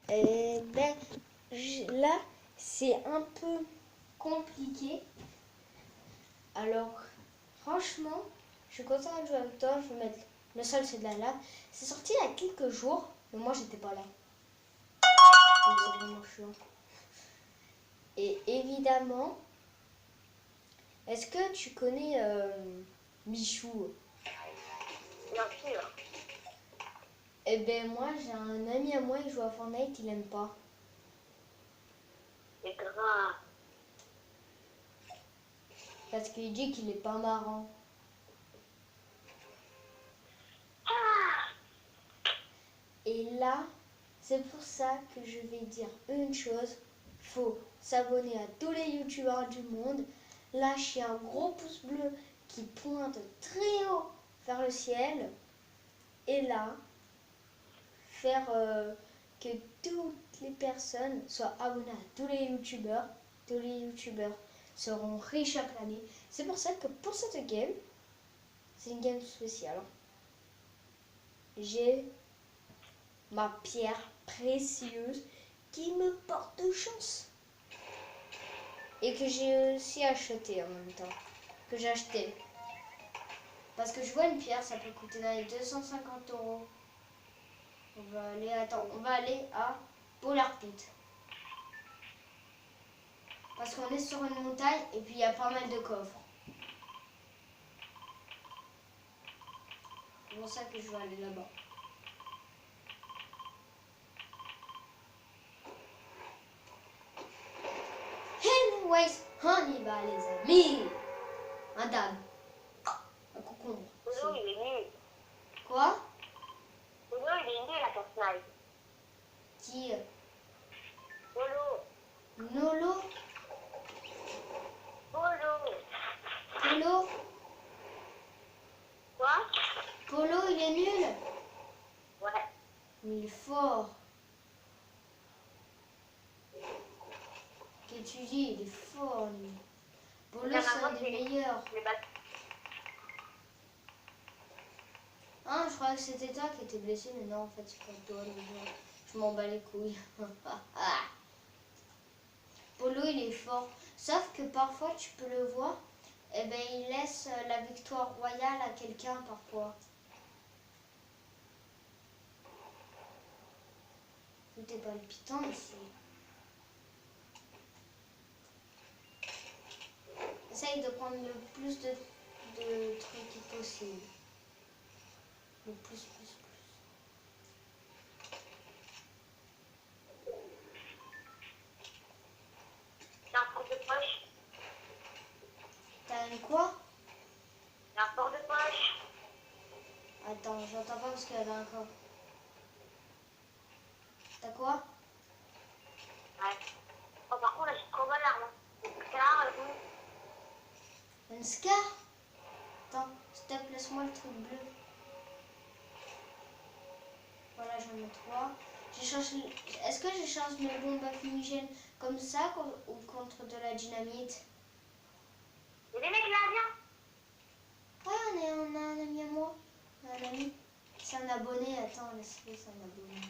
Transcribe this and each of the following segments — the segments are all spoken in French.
Ben, là, c'est un peu compliqué. Alors, franchement, je suis contente de jouer avec toi. Je vais mettre le sol, c'est de la lave. C'est sorti il y a quelques jours, mais moi, j'étais pas là. Donc, c'est vraiment chiant. Et évidemment, est-ce que tu connais Michou? Bien sûr. Eh ben, moi, j'ai un ami à moi, il joue à Fortnite, il aime pas. C'est grave. Parce qu'il dit qu'il est pas marrant. Et là, c'est pour ça que je vais dire une chose. Faut s'abonner à tous les youtubeurs du monde. Lâcher un gros pouce bleu qui pointe très haut vers le ciel. Et là, faire que toutes les personnes soient abonnées à tous les youtubeurs. Tous les youtubeurs seront riches chaque année. C'est pour ça que pour cette game, c'est une game spéciale. J'ai ma pierre précieuse qui me porte chance. Et que j'ai aussi acheté en même temps. Que j'ai acheté. Parce que je vois une pierre, ça peut coûter dans les 250 €. On va aller à Polar Pit. Parce qu'on est sur une montagne et puis il y a pas mal de coffres. C'est pour ça que je vais aller là-bas. Anyways, on y va les amis. Un dame. Un concombre. Polo, il est nul. Quoi? Polo, il est nul à Fortnite. Qui? Polo. Nolo? Polo. Polo? Quoi? Polo, il est nul? Ouais. Mais il est fort. Qu'est-ce que tu dis? Il est fort, lui. Polo, c'est un des meilleurs. Ah, je croyais que c'était toi qui étais blessé, mais non, en fait, c'est pas toi. Je m'en bats les couilles. Polo, il est fort. Sauf que parfois, tu peux le voir, eh ben, il laisse la victoire royale à quelqu'un parfois. Tout est palpitant ici. Essaye de prendre le plus de trucs possible. Le plus. J'ai un porte-poche. T'as une quoi? J'ai un porte-poche. Attends, j'entends pas parce qu'il y avait un corps. T'as quoi? Ouais. Oh, par contre, là, j'ai trop mal l'arme. Scar, et tout. Une scar? Attends, stop, laisse-moi le truc bleu. Voilà, j'en ai 3. Est-ce que j'échange mes bombes à fumigène comme ça ou contre de la dynamite? Il y a des mecs là, viens. Ouais, on a un ami à moi. Un ami. C'est un abonné. Attends, laisse-le, c'est un abonné.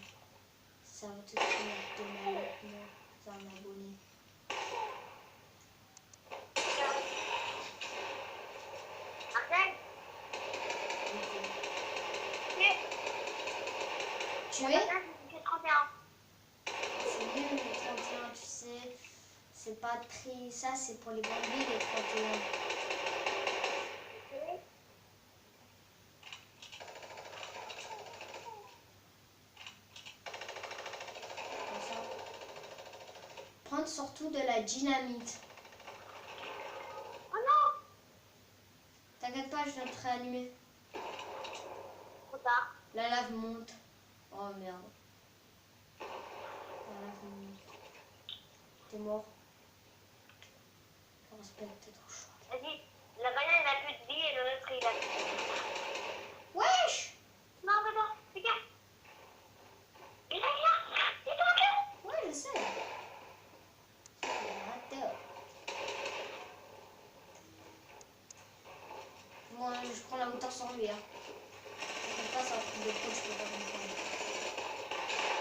Ça va tout de suite de mal. Non, c'est un abonné. Marcel. Tu es? J'ai 31. C'est nul les 31, tu sais. C'est pas très... Ça, c'est pour les bambis, les 31. Comme ça. Prendre surtout de la dynamite. Oh non. T'inquiète pas, je viens de te réanimer. Trop tard. La lave monte. Oh merde. La lave monte. T'es mort. Je respecte, t'es trop chaud. Vas-y. La banane, elle a plus de vie et l'autre, il a plus de vie. Wesh! Non, mais non, regarde. Il est là. Il est dans le cœur. Ouais, je sais. Rateur. Moi, je prends la hauteur sans lui. Hein. Je peux pas, ça va prendre des coups, je peux pas comprendre.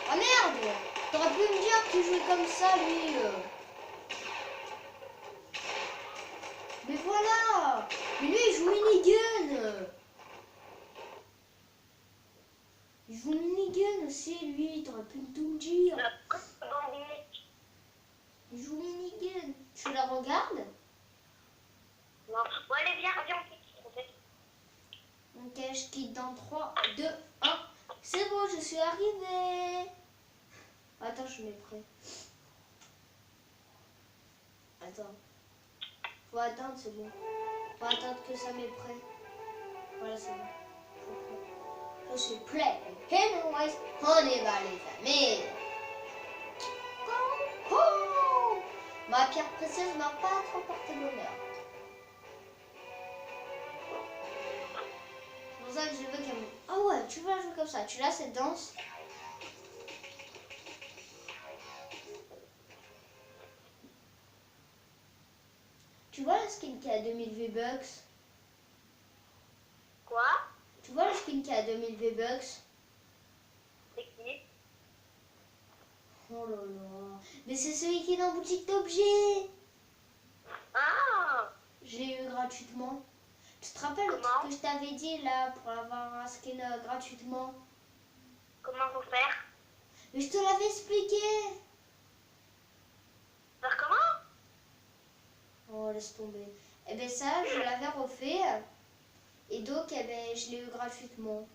Oh merde! T'aurais pu me dire qu'il jouait comme ça, lui. Mais voilà. Mais lui, il joue minigun. Il joue minigun aussi, lui. T'aurais pu tout me dire. Il joue minigun. Tu la regardes? Non. Bon, allez, viens, viens, on fait. Ok, je quitte dans 3, 2, 1. C'est bon, je suis arrivée. Attends, je mets prêt. Attends. Faut attendre, c'est bon. Faut attendre que ça m'est prêt. Voilà, c'est bon. Je suis prêt. Anyways, on y va, les amis. Oh, oh. Ma pierre précieuse m'a pas trop porté bonheur. C'est pour ça que je veux qu'elle me... Ah ouais, tu veux la jouer comme ça. Tu l'as, cette danse? Tu vois le skin qui a 2000 V-Bucks? Quoi? Tu vois le skin qui a 2000 V-Bucks? C'est qui? Oh là là. Mais c'est celui qui est dans la boutique d'objets. Ah! Je l'ai eu gratuitement. Tu te rappelles le truc Comment? que je t'avais dit là pour avoir un skin gratuitement? Comment faut faire? Mais je te l'avais expliqué. Faire comment? Oh, laisse tomber. Eh bien ça, je l'avais refait. Et donc, eh ben, je l'ai eu gratuitement.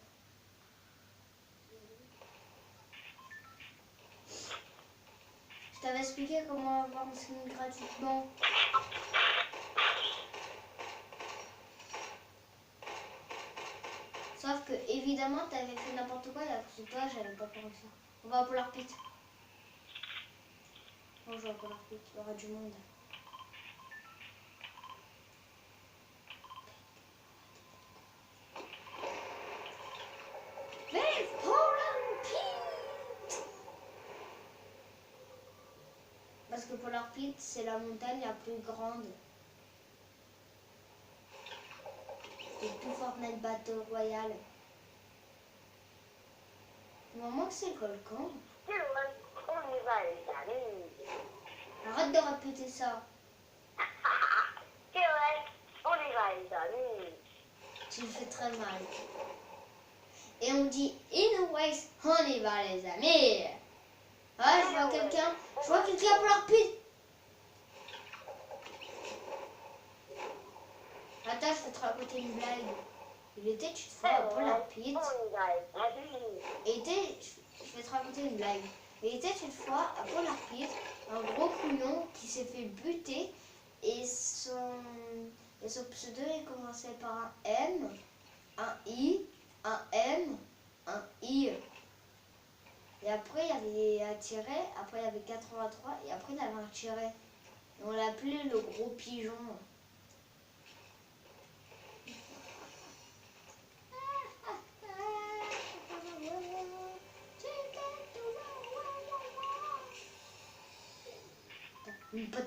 Je t'avais expliqué comment avoir un skin gratuitement. Sauf que, évidemment, t'avais fait n'importe quoi et à cause de toi, j'avais pas pensé ça. On va à Polar Pit. On joue à Polar Pit, il y aura du monde. Vive Polar Pit! Parce que Polar Pit, c'est la montagne la plus grande. Et tout Fortnite Battle Royale. Du moment que c'est le volcan. On y va, les amis. Arrête de répéter ça. On y va, les amis. Tu le fais très mal. Et on dit anyways, on y va les amis. Ah, je vois quelqu'un. Je vois quelqu'un à Polar Pit. Attends, je vais te raconter une blague. Il était une fois à Polar Pit. On y va, les amis. Et était, je vais te raconter une blague. Il était une fois à Polar Pit un gros couillon qui s'est fait buter et son pseudo il commençait par un M, un I, un M, un I. Et après il y avait un tiret, après il y avait 83 et après il y avait un tiret. Et on l'appelait le gros pigeon.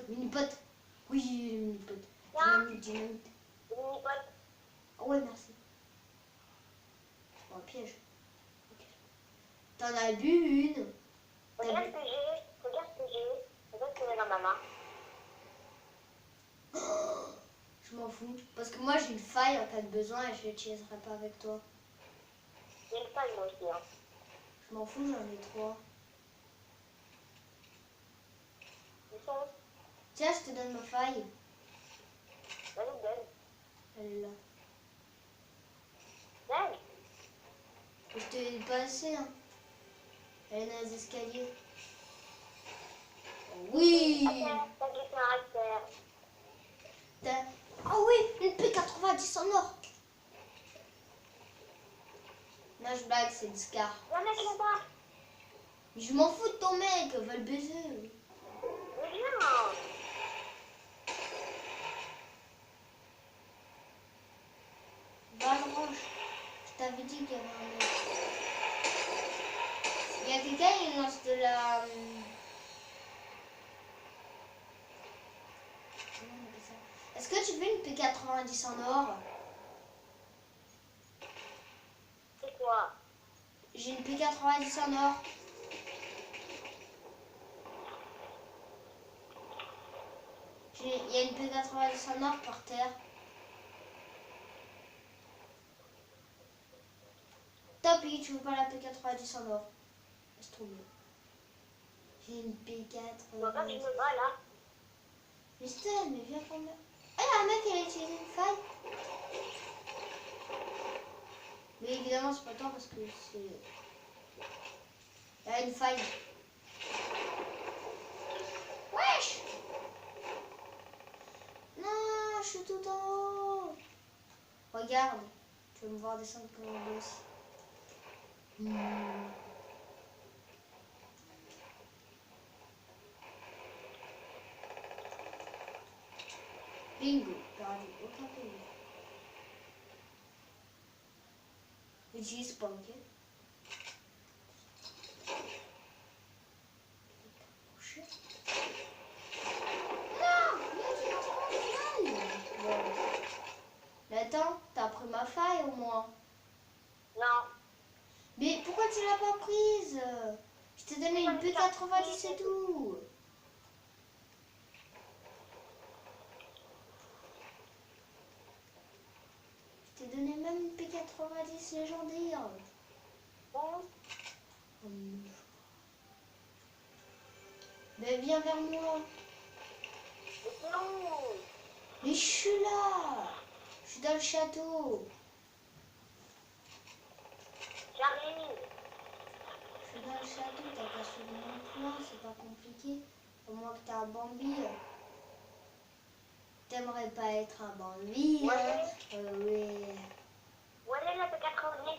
Mini-pote. Oui, mini-pote. Dynamite. Ah ouais, merci. Oh, piège. Okay. T'en as bu une. Regarde ce que j'ai. Regarde ce que j'ai. Regarde ce que j'ai dans ma main. Je m'en fous. Parce que moi, j'ai une faille en cas de besoin et je l'utiliserai pas avec toi. J'ai une faille, moi aussi. Hein. Je m'en fous, j'en ai 3. Ils sont... Tiens, je te donne ma faille. Vas-y, donne. Elle est là. Donne. Je t'ai pas assez, hein. Elle est dans les escaliers. Oui. T'as glissé un caractère. Ah oui, une P90 en or. Non, je blague, c'est une Scar. Viens, mec, là-bas. Mais je m'en fous de ton mec, va le baiser. Mais viens. Va à l'orange. Je t'avais dit qu'il y avait un mec. Il y a quelqu'un qui lance de la... Comment on appelle ça? Est-ce que tu veux une P90 en or? C'est quoi? J'ai une P90 en or. Il y a une P90 en or par terre. Tant pis, tu veux pas la P90 en or. Laisse tomber. J'ai une P4. Bah, je me bats là. Mais Stella, mais viens prendre. Ah, il y a un mec qui a utilisé une faille. Mais évidemment, c'est pas toi parce que c'est. Il y a une faille. Wesh! Non, je suis tout en haut. Regarde, tu vas me voir descendre comme un boss. Bingo, perdu aucun pays. Utilise pas, ok? Non! Bon. Mais attends, t'as pris ma faille au moins. Non. Mais pourquoi tu l'as pas prise? Je t'ai donné une P90 et tout. Je t'ai donné même une P90 légendaire. Mais viens vers moi. Non. Mais je suis là. Je suis dans le château. J'arrive. Je suis dans le château, t'as qu'à suivre mon plan, c'est pas compliqué. Au moins que t'es un Bambi. T'aimerais pas être un Bambi, Ouais. hein? Oui. Où elle est la P90?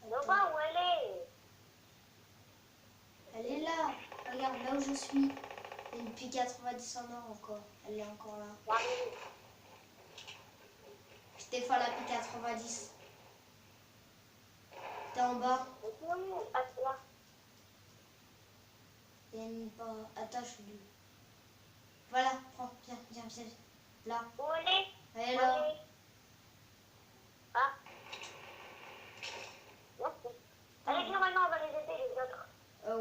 Attends. Nova, où elle est? Elle est là. Regarde, là où je suis. Il y a une P90 en or encore. Elle est encore là. J'arrive. Je t'ai fait la P90. T'es en bas. Ah, là. Il y a une pas. Attends, je suis lui. Voilà, prends, viens, viens, viens. Là. Où elle est? Elle est Où là. elle est? Ah. Merci. Allez, viens maintenant, on va les aider les autres.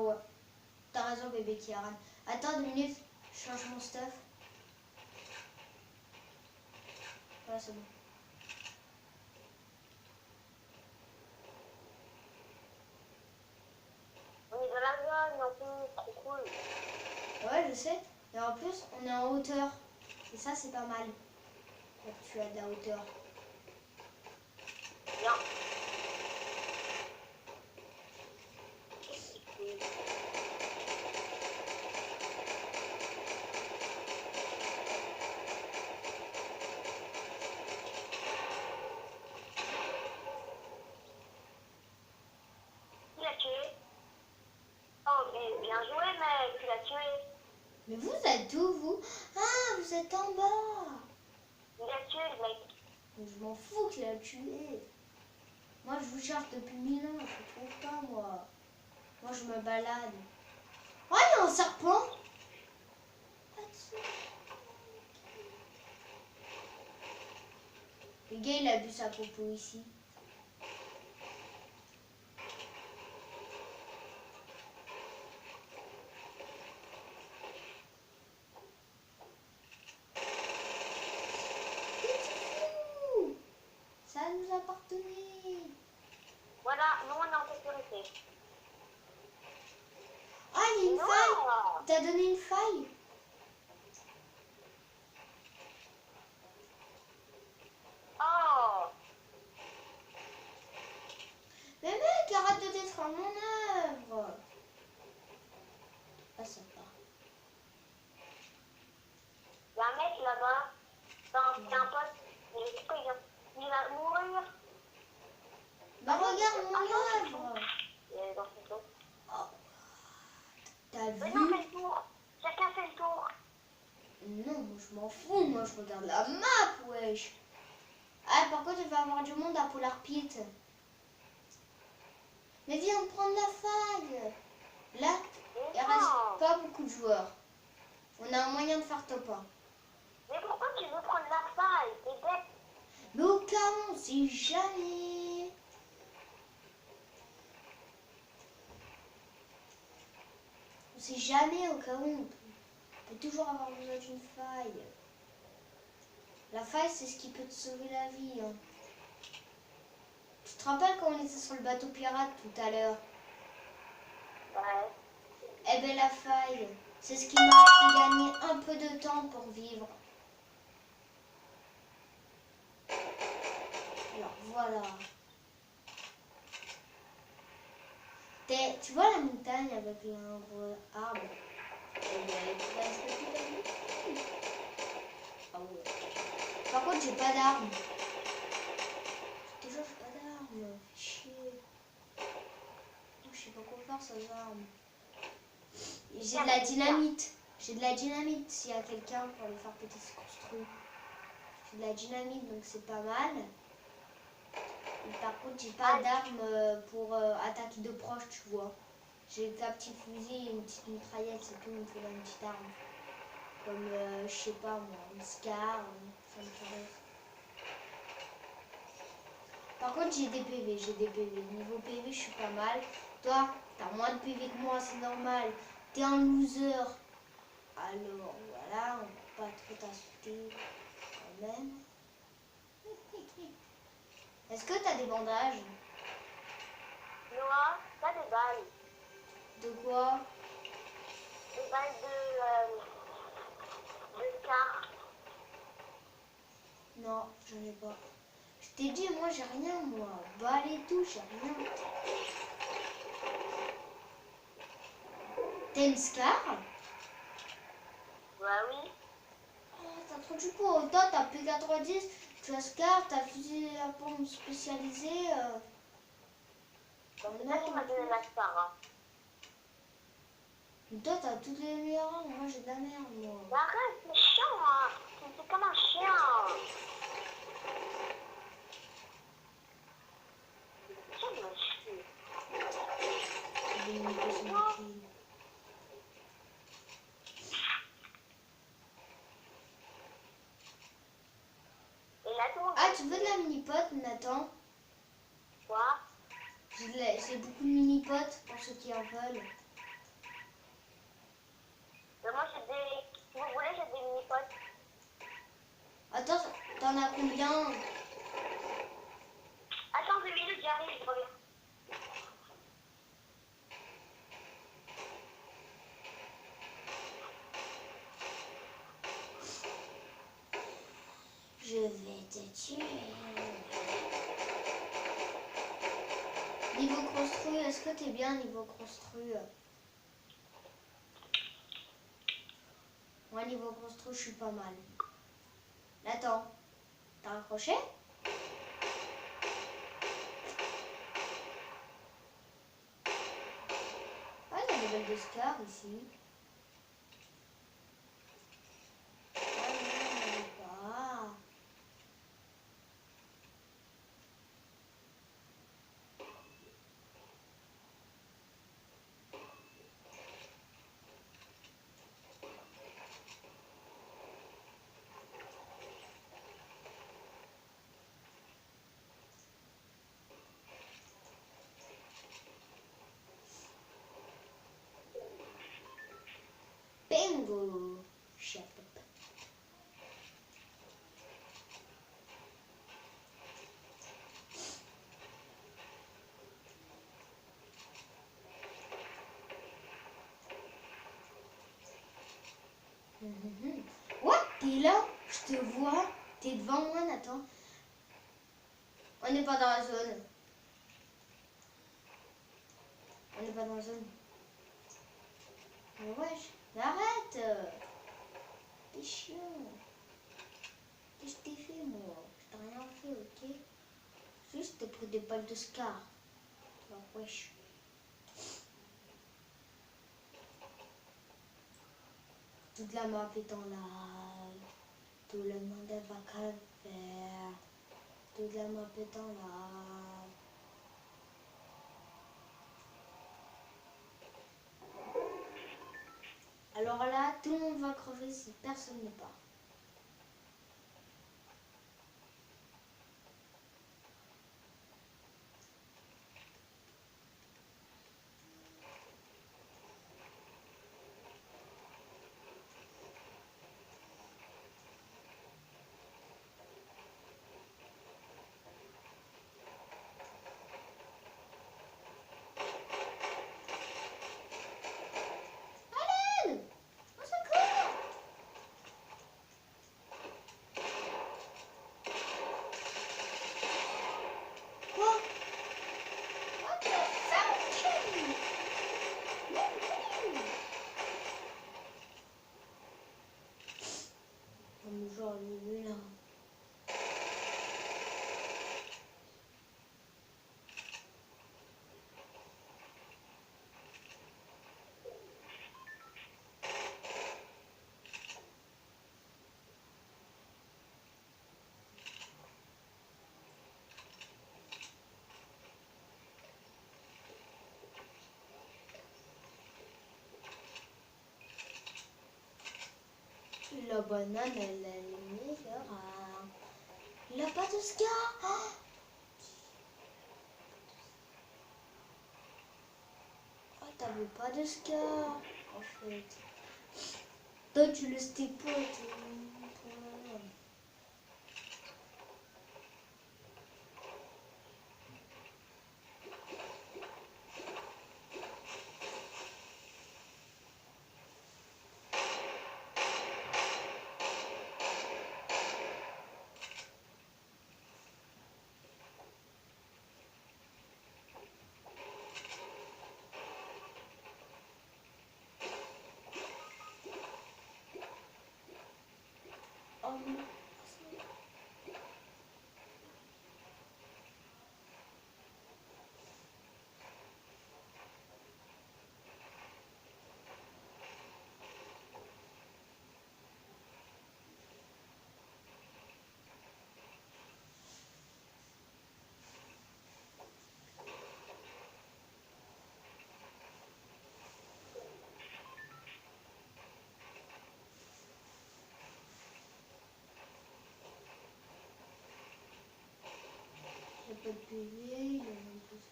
Ouais. T'as raison, bébé Kiaran. Attends 2 minutes. Je change mon stuff. Voilà, c'est bon. On est dans la zone, en plus, trop cool. Ouais, je sais. Et en plus, on est en hauteur. Et ça, c'est pas mal. Quand tu as de la hauteur. Viens. Qui l'a tué? Oh, mais bien joué, mec, tu l'as tué. Mais vous êtes où, vous? Ah, vous êtes en bas. Il l'a tué, le mec. Mais je m'en fous qu'il a tué. Moi, je vous cherche depuis 1000 ans. Je ne trouve pas, moi. Moi, je me balade. Oh, il y a un serpent. Le gars, il a bu sa popo ici. Ça nous appartenait. Voilà, nous on est en sécurité. Ah, il y a une Non. faille. T'as donné une faille. Oh. Mais mec, arrête de détruire mon œuvre. Ah, ça part. Il y a un mec là-bas. C'est un pote. Mais je sais pas, il va mourir. Bah, regarde mon œuvre. Il est dans son dos. Oh. T'as Mais non, fais vu? le tour. Chacun fait le tour. Non, moi je m'en fous. Moi je regarde la map, wesh. Ah, par contre, il va y avoir du monde à Polar Pit. Mais viens prendre la faille. Là, il reste pas beaucoup de joueurs. On a un moyen de faire top 1. Mais pourquoi tu veux prendre la faille? T'es bête. Mais au cas où, on sait jamais. On sait jamais au cas où. peut toujours avoir besoin d'une faille. La faille, c'est ce qui peut te sauver la vie. Hein. Tu te rappelles quand on était sur le bateau pirate tout à l'heure? Ouais. Eh ben la faille, c'est ce qui m'a fait gagner un peu de temps pour vivre. Alors voilà. Tu vois la montagne avec l'arbre arbre? Eh ben, tu vas respecter ta vie. Ah ouais. Par contre, j'ai pas d'armes. Déjà, j'ai pas d'armes. Fais chier. Oh, je sais pas quoi faire sans armes. J'ai de la dynamite. J'ai de la dynamite s'il y a quelqu'un pour les faire péter ce construit. J'ai de la dynamite donc c'est pas mal. Et par contre j'ai pas d'armes pour attaquer de proche tu vois. J'ai qu'un petit fusil et une petite mitraillette, c'est tout, il me faut une petite arme. Comme je sais pas moi, une Scar, ça me ferait. Par contre j'ai des PV, j'ai des PV. Niveau PV je suis pas mal. Toi, t'as moins de PV que moi, c'est normal. T'es un loser. Alors voilà, on va pas trop t'insulter quand même. Est-ce que t'as des bandages? Noah, t'as des balles. De quoi? Des balles de Scar. Non, j'en ai pas. Je t'ai dit, moi j'ai rien, moi. Balle et tout, j'ai rien. T'as une Scar? Bah oui. Oh, t'as trop du coup. Toi, t'as P90, tu as Scar, t'as fusil à pompe spécialisé. Donc c'est ça qui m'a donné la Scar. Hein. Toi, t'as toutes les meilleures armes. Moi, j'ai de la merde, moi. Mais arrête, c'est chiant. Hein. C'est comme un chien. Tiens, me chier. J'ai une possibilité. Et là, tout le monde. Ah, tu veux de la mini-pote, Nathan? Quoi? J'ai beaucoup de mini-potes pour ceux qui en veulent. Mais moi, j'ai des. Si vous voulez, j'ai des mini-potes. Attends, t'en as combien? Attends, 2 minutes, j'arrive, je reviens. Je vais te tuer. Niveau construit, est-ce que t'es bien niveau construit? Moi, niveau construit, je suis pas mal. Attends, t'as raccroché? Ah, il y a des belles de Scar ici. Ah non, il n'y en a pas. Bingo! Shut up. What? T'es là? Je te vois. T'es devant moi, Nathan. On n'est pas dans la zone. On n'est pas dans la zone. Mais wesh, mais arrête! T'es chiant. Qu'est-ce que t'es fait, moi? Je t'ai rien fait, ok? Juste t'as pris des balles de Scar. Alors, wesh. Toute la map est en live. Tout le monde va qu'à le faire. Toute la map est en live. Alors là, tout le monde va crever si personne n'est pas. la banane, elle est meilleure. Il a pas de scar. Ah, t'avais pas de scar, en fait. Toi, tu laisses tes potes. Oh non. Il n'y a pas de PV, il y a même pas ça.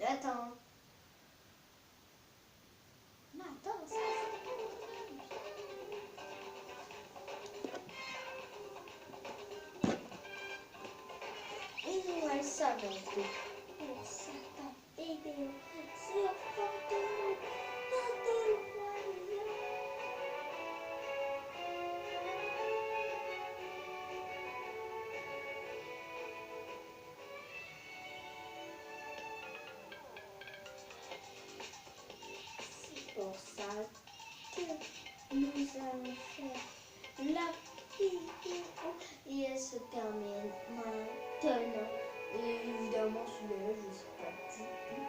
Attends. Non, attends, ça, c'est et ouais, ça, donc. Et ça, ta vidéo, c'est Battle Royale. C'est pour ça que nous allons faire la vidéo et elle se termine maintenant. Et évidemment, celui-là, je ne sais pas du tout.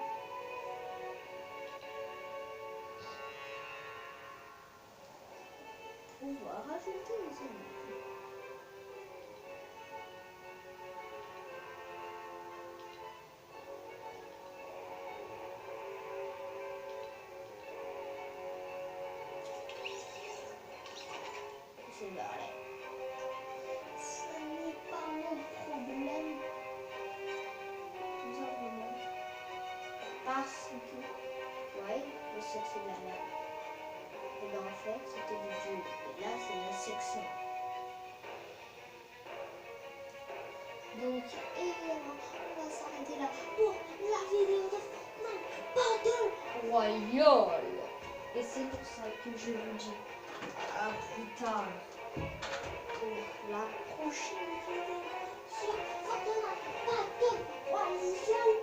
On va rajouter les ennemis. C'est barré. Ce n'est pas mon problème. Tout simplement. Parce que, ouais, je sais que c'est de la merde. Et bien en fait, c'était du jeu. Et là, c'est la section. Donc, évidemment, on va s'arrêter là pour la vidéo de Fortnite Battle Royale. Et c'est pour ça que je vous dis à plus tard pour la prochaine vidéo sur Fortnite Battle Royale.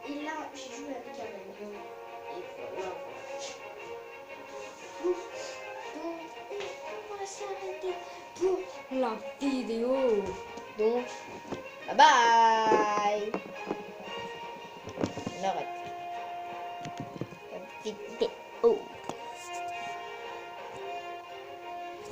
Et là, j'ai joué avec un ami. Et voilà. Donc, on va s'arrêter pour la vidéo. Donc, bye bye. On arrête la vidéo.